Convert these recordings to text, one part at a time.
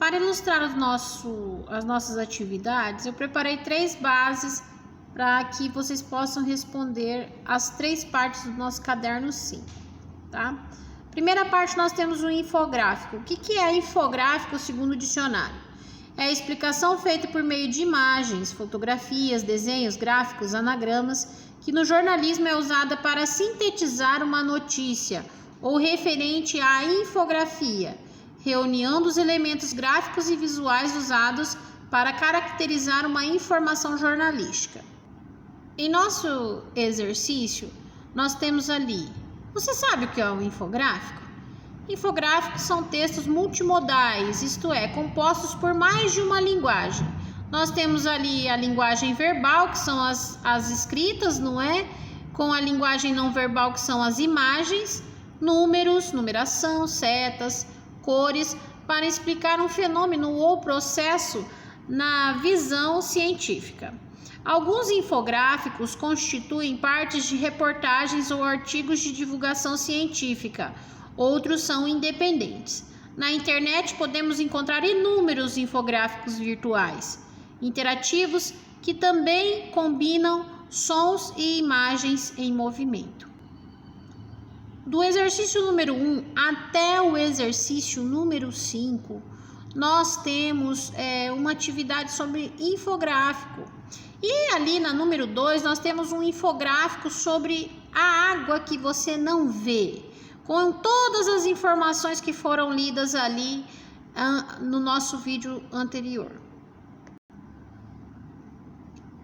Para ilustrar as nossas atividades, eu preparei 3 bases para que vocês possam responder as 3 partes do nosso caderno sim, tá? Primeira parte, nós temos um infográfico. O que é infográfico segundo o dicionário? É a explicação feita por meio de imagens, fotografias, desenhos, gráficos, anagramas, que no jornalismo é usada para sintetizar uma notícia ou referente à infografia, reunião dos elementos gráficos e visuais usados para caracterizar uma informação jornalística. Em nosso exercício, nós temos ali, você sabe o que é um infográfico? Infográficos são textos multimodais, isto é, compostos por mais de uma linguagem. Nós temos ali a linguagem verbal, que são as escritas, não é? Com a linguagem não verbal, que são as imagens, números, numeração, setas, cores, para explicar um fenômeno ou processo na visão científica. Alguns infográficos constituem partes de reportagens ou artigos de divulgação científica, outros são independentes. Na internet podemos encontrar inúmeros infográficos virtuais, interativos, que também combinam sons e imagens em movimento. Do exercício número 1 até o exercício número 5, nós temos uma atividade sobre infográfico. E ali na número 2, nós temos um infográfico sobre a água que você não vê, com todas as informações que foram lidas ali no nosso vídeo anterior.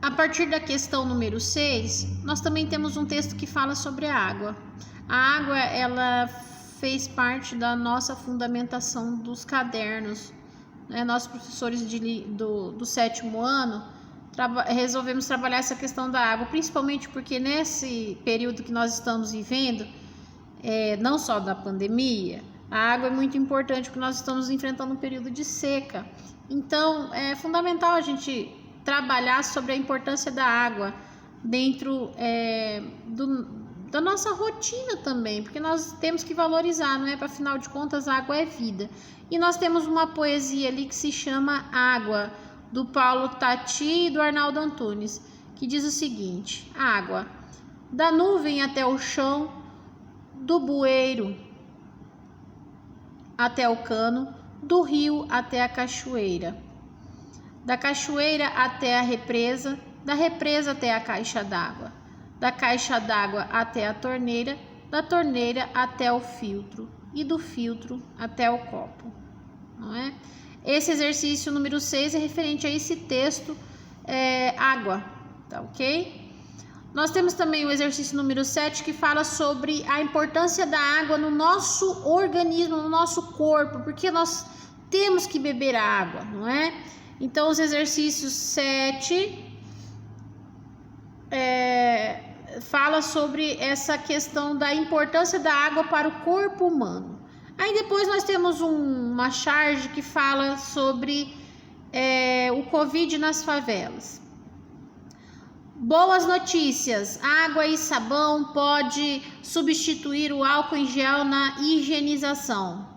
A partir da questão número 6, nós também temos um texto que fala sobre a água. A água, ela fez parte da nossa fundamentação dos cadernos, né? Nós, professores do 7º ano, resolvemos trabalhar essa questão da água, principalmente porque nesse período que nós estamos vivendo, não só da pandemia, a água é muito importante porque nós estamos enfrentando um período de seca. Então, é fundamental a gente trabalhar sobre a importância da água dentro da nossa rotina também, porque nós temos que valorizar, não é? Para afinal de contas, a água é vida. E nós temos uma poesia ali que se chama Água, do Paulo Tati e do Arnaldo Antunes, que diz o seguinte: água, da nuvem até o chão, do bueiro até o cano, do rio até a cachoeira, da cachoeira até a represa, da represa até a caixa d'água, da caixa d'água até a torneira, da torneira até o filtro e do filtro até o copo, não é? Esse exercício número 6 é referente a esse texto, água, tá ok? Nós temos também o exercício número 7 que fala sobre a importância da água no nosso organismo, no nosso corpo, porque nós temos que beber água, não é? Então, os exercícios 7 fala sobre essa questão da importância da água para o corpo humano. Aí depois nós temos uma charge que fala sobre o Covid nas favelas. Boas notícias, água e sabão pode substituir o álcool em gel na higienização.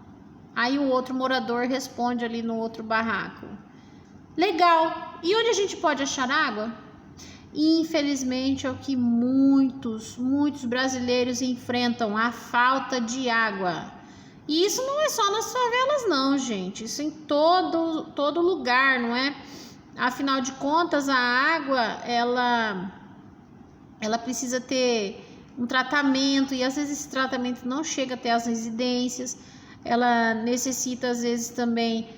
Aí o outro morador responde ali no outro barraco: legal, e onde a gente pode achar água? Infelizmente é o que muitos brasileiros enfrentam, a falta de água. E isso não é só nas favelas não, gente, isso em todo lugar, não é? Afinal de contas, a água, ela precisa ter um tratamento, e às vezes esse tratamento não chega até as residências. Ela necessita às vezes também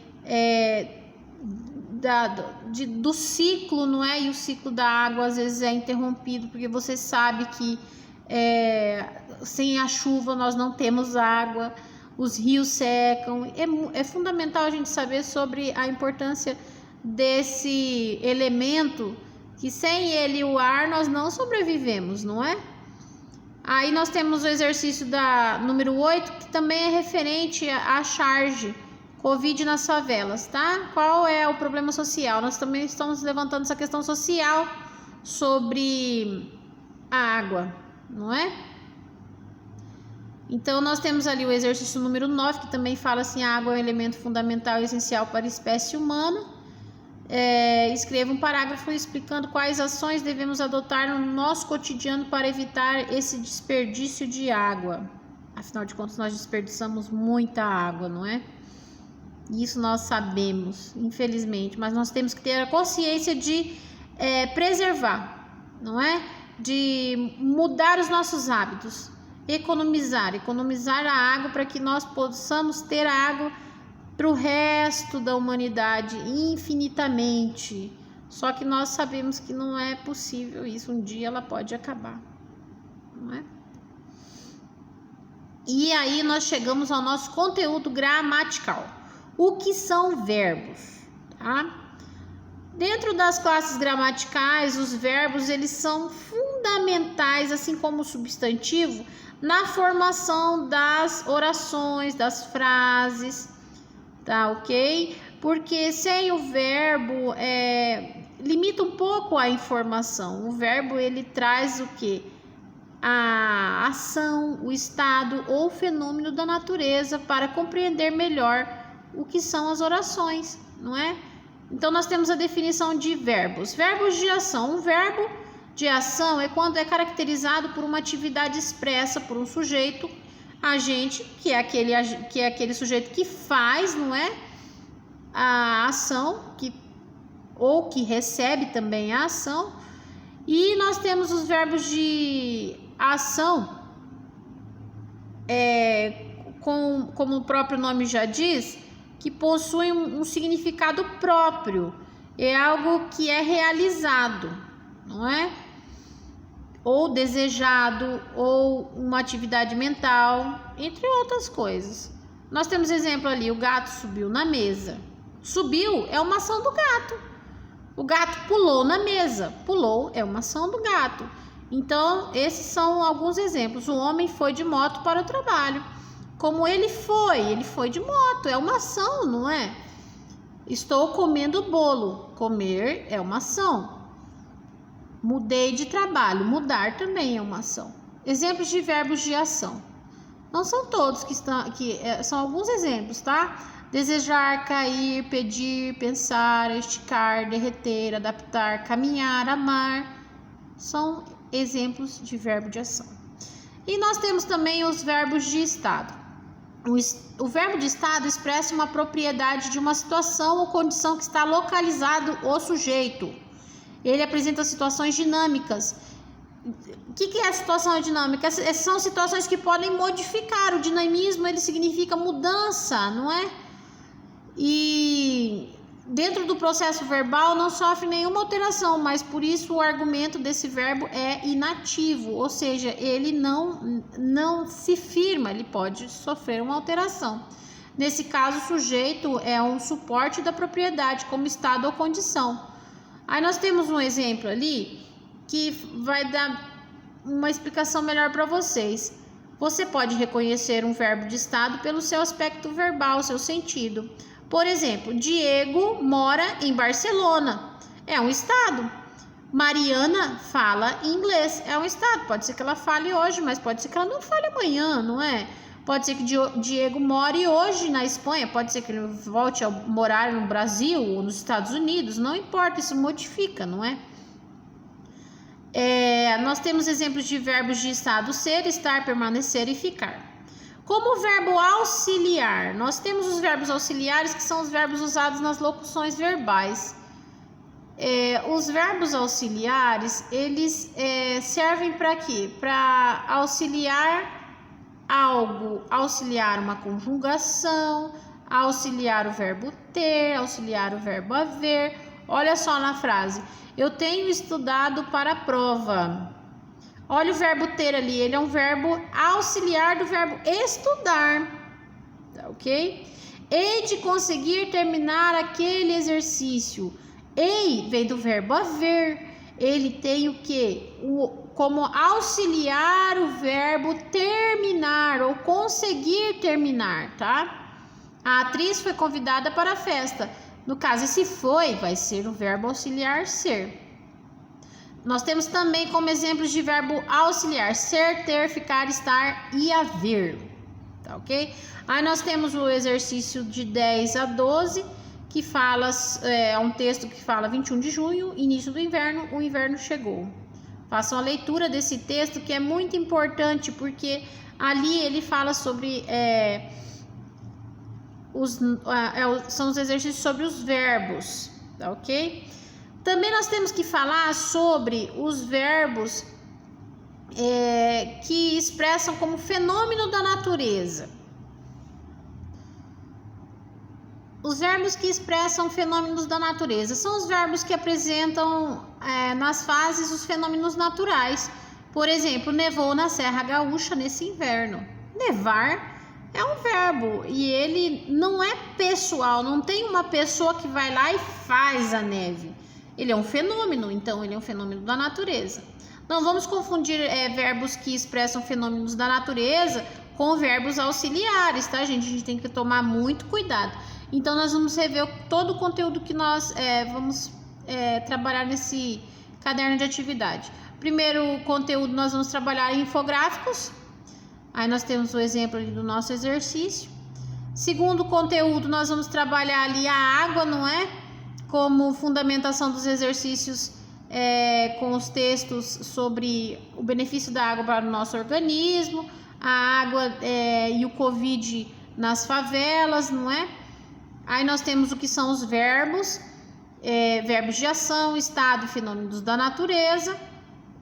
do ciclo, não é? E o ciclo da água às vezes é interrompido, porque você sabe que sem a chuva nós não temos água, os rios secam. É fundamental a gente saber sobre a importância desse elemento, que sem ele, o ar, nós não sobrevivemos, não é? Aí nós temos o exercício da número 8, que também é referente à charge Covid nas favelas, tá? Qual é o problema social? Nós também estamos levantando essa questão social sobre a água, não é? Então, nós temos ali o exercício número 9, que também fala assim: a água é um elemento fundamental e essencial para a espécie humana. Escreva um parágrafo explicando quais ações devemos adotar no nosso cotidiano para evitar esse desperdício de água. Afinal de contas, nós desperdiçamos muita água, não é? Isso nós sabemos, infelizmente, mas nós temos que ter a consciência de preservar, não é? De mudar os nossos hábitos, economizar a água para que nós possamos ter água para o resto da humanidade infinitamente. Só que nós sabemos que não é possível isso, um dia ela pode acabar, não é? E aí nós chegamos ao nosso conteúdo gramatical. O que são verbos, tá? Dentro das classes gramaticais, os verbos eles são fundamentais, assim como o substantivo, na formação das orações, das frases, tá ok? Porque sem o verbo, limita um pouco a informação. O verbo ele traz o quê? A ação, o estado ou fenômeno da natureza para compreender melhor o que são as orações, não é? Então, nós temos a definição de verbos. Verbos de ação. Um verbo de ação é quando é caracterizado por uma atividade expressa por um sujeito, agente, que é aquele sujeito que faz, não é? A ação, ou que recebe também a ação. E nós temos os verbos de ação, como o próprio nome já diz, que possuem um significado próprio, é algo que é realizado, não é? Ou desejado, ou uma atividade mental, entre outras coisas. Nós temos exemplo ali, o gato subiu na mesa. Subiu é uma ação do gato. O gato pulou na mesa. Pulou é uma ação do gato. Então, esses são alguns exemplos. O homem foi de moto para o trabalho. Como ele foi de moto, é uma ação, não é? Estou comendo bolo. Comer é uma ação. Mudei de trabalho. Mudar também é uma ação. Exemplos de verbos de ação. Não são todos são alguns exemplos, tá? Desejar, cair, pedir, pensar, esticar, derreter, adaptar, caminhar, amar. São exemplos de verbo de ação. E nós temos também os verbos de estado. O verbo de estado expressa uma propriedade de uma situação ou condição que está localizado o sujeito. Ele apresenta situações dinâmicas. O que é a situação dinâmica? Essas são situações que podem modificar. O dinamismo ele significa mudança, não é? E dentro do processo verbal não sofre nenhuma alteração, mas por isso o argumento desse verbo é inativo, ou seja, ele não se firma, ele pode sofrer uma alteração. Nesse caso, o sujeito é um suporte da propriedade, como estado ou condição. Aí nós temos um exemplo ali que vai dar uma explicação melhor para vocês. Você pode reconhecer um verbo de estado pelo seu aspecto verbal, seu sentido. Por exemplo, Diego mora em Barcelona. É um estado. Mariana fala inglês. É um estado. Pode ser que ela fale hoje, mas pode ser que ela não fale amanhã, não é? Pode ser que Diego more hoje na Espanha. Pode ser que ele volte a morar no Brasil ou nos Estados Unidos. Não importa, isso modifica, não é? Nós temos exemplos de verbos de estado: ser, estar, permanecer e ficar. Como verbo auxiliar, nós temos os verbos auxiliares, que são os verbos usados nas locuções verbais. Os verbos auxiliares, eles servem para quê? Para auxiliar algo, auxiliar uma conjugação, auxiliar o verbo ter, auxiliar o verbo haver. Olha só na frase: eu tenho estudado para a prova. Olha o verbo ter ali, ele é um verbo auxiliar do verbo estudar, tá ok? Hei de conseguir terminar aquele exercício. Ei vem do verbo haver, ele tem o quê? Como auxiliar o verbo terminar ou conseguir terminar, tá? A atriz foi convidada para a festa. No caso, esse foi vai ser o verbo auxiliar ser. Nós temos também como exemplos de verbo auxiliar: ser, ter, ficar, estar e haver. Tá ok? Aí nós temos o exercício de 10 a 12, que fala, é um texto que fala 21 de junho, início do inverno, o inverno chegou. Façam a leitura desse texto, que é muito importante, porque ali ele fala sobre... são os exercícios sobre os verbos, tá ok? Também nós temos que falar sobre os verbos que expressam como fenômeno da natureza. Os verbos que expressam fenômenos da natureza são os verbos que apresentam nas fases os fenômenos naturais. Por exemplo, nevou na Serra Gaúcha nesse inverno. Nevar é um verbo e ele não é pessoal, não tem uma pessoa que vai lá e faz a neve. Ele é um fenômeno, então ele é um fenômeno da natureza. Não vamos confundir verbos que expressam fenômenos da natureza com verbos auxiliares, tá, gente? A gente tem que tomar muito cuidado. Então, nós vamos rever todo o conteúdo que nós vamos trabalhar nesse caderno de atividade. Primeiro conteúdo, nós vamos trabalhar infográficos. Aí nós temos o exemplo ali do nosso exercício. Segundo conteúdo, nós vamos trabalhar ali a água, não é? Como fundamentação dos exercícios com os textos sobre o benefício da água para o nosso organismo, a água e o Covid nas favelas, não é? Aí nós temos o que são os verbos, verbos de ação, estado, fenômenos da natureza.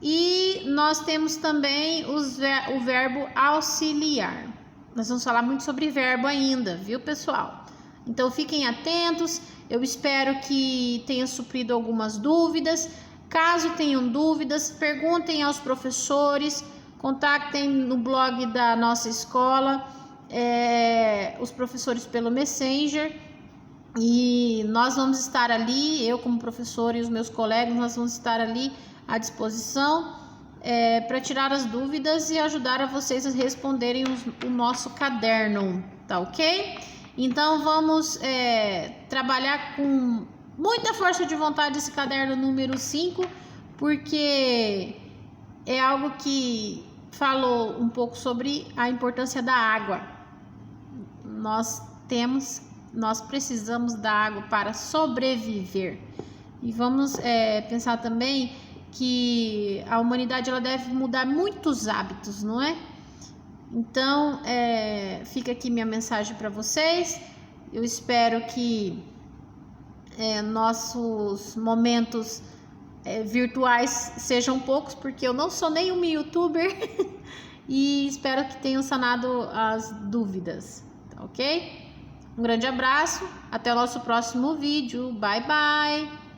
E nós temos também o verbo auxiliar. Nós vamos falar muito sobre verbo ainda, viu, pessoal? Então fiquem atentos, eu espero que tenha suprido algumas dúvidas. Caso tenham dúvidas, perguntem aos professores, contactem no blog da nossa escola, os professores pelo Messenger. E nós vamos estar ali, eu como professora e os meus colegas, nós vamos estar ali à disposição para tirar as dúvidas e ajudar a vocês a responderem o nosso caderno, tá ok? Então vamos trabalhar com muita força de vontade esse caderno número 5, porque é algo que falou um pouco sobre a importância da água. Nós precisamos da água para sobreviver. E vamos pensar também que a humanidade ela deve mudar muitos hábitos, não é? Então, fica aqui minha mensagem para vocês. Eu espero que nossos momentos virtuais sejam poucos, porque eu não sou nenhuma youtuber. E espero que tenham sanado as dúvidas, tá ok? Um grande abraço, até o nosso próximo vídeo. Bye, bye!